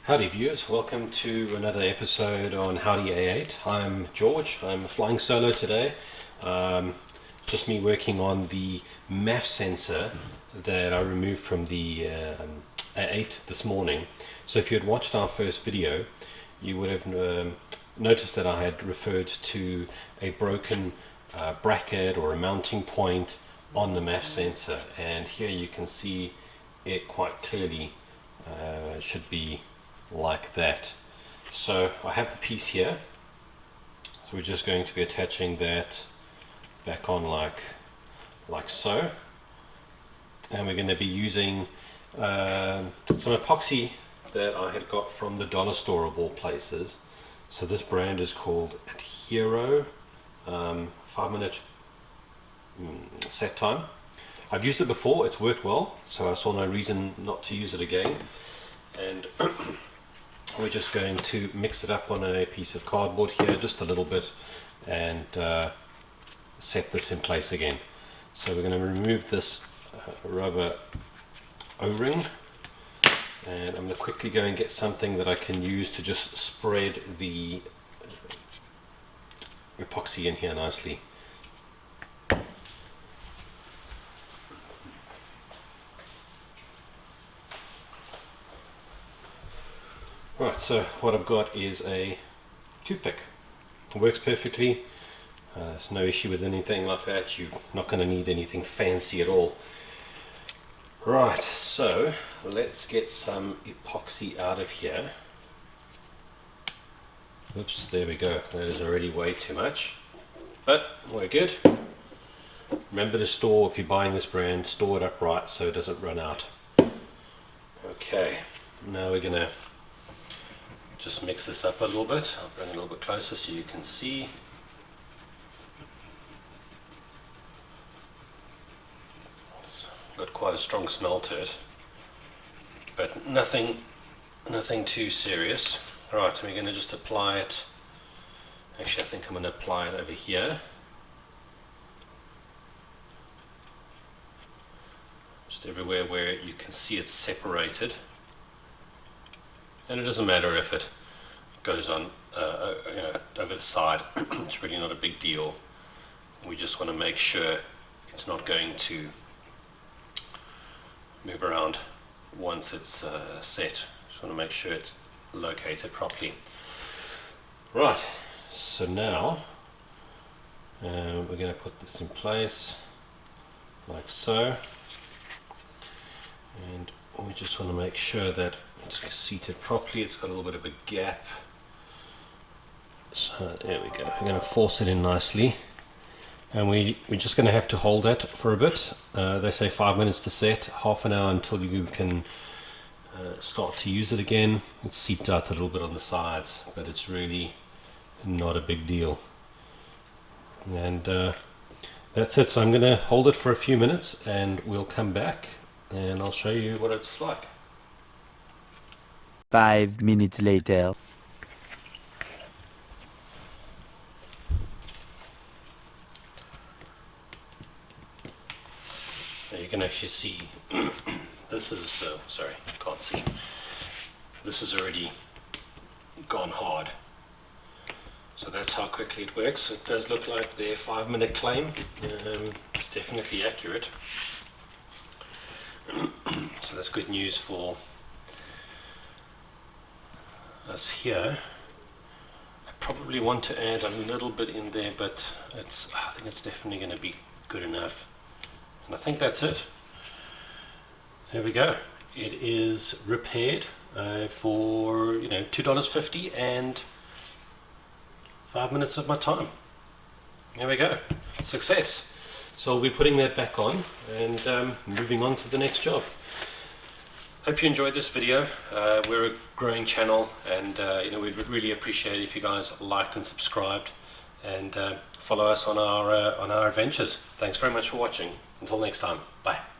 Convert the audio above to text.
Howdy viewers, welcome to another episode on Howdy A8. I'm George, I'm flying solo today. Just me working on the MAF sensor that I removed from the A8 this morning. So if you had watched our first video, you would have noticed that I had referred to a broken bracket or a mounting point on the MAF sensor, and here you can see it quite clearly. It should be like that. So I have the piece here, so we're just going to be attaching that back on like so, and we're going to be using some epoxy that I had got from the dollar store of all places. So this brand is called Hero 5-minute set time. I've used it before, it's worked well, so I saw no reason not to use it again. And we're just going to mix it up on a piece of cardboard here, just a little bit, and set this in place again. So we're going to remove this rubber O-ring, and I'm going to quickly go and get something that I can use to just spread the epoxy in here nicely. Right, so what I've got is a toothpick. It works perfectly. There's no issue with anything like that. You're not going to need anything fancy at all. Right, so let's get some epoxy out of here. Oops, there we go. That is already way too much, but we're good. Remember to store, if you're buying this brand, store it upright so it doesn't run out. Okay, now we're going to just mix this up a little bit. I'll bring it a little bit closer so you can see. It's got quite a strong smell to it, but nothing too serious. Right, and we're going to just apply it. Actually, I think I'm going to apply it over here. Just everywhere where you can see it's separated. And it doesn't matter if it goes on over the side. It's really not a big deal. We just want to make sure it's not going to move around once it's set. Just want to make sure it's located properly. Right, so now we're going to put this in place like so, and we just want to make sure that it's seated properly. It's got a little bit of a gap, so there we go. We're going to force it in nicely, and we're just going to have to hold it for a bit. They say 5 minutes to set, half an hour until you can start to use it again. It's seeped out a little bit on the sides, but it's really not a big deal. And that's it. So I'm going to hold it for a few minutes and we'll come back and I'll show you what it's like. 5 minutes later. Now you can actually see this is sorry, you can't see. This is already gone hard. So that's how quickly it works. It does look like their 5-minute claim. It's definitely accurate. So that's good news for us here. I probably want to add a little bit in there, but I think it's definitely going to be good enough. And I think that's it. There we go. It is repaired for $2.50 and 5 minutes of my time. There we go. Success. So we'll be putting that back on and moving on to the next job. Hope you enjoyed this video. We're a growing channel, and we'd really appreciate it if you guys liked and subscribed, and follow us on our adventures. Thanks very much for watching. Until next time, bye.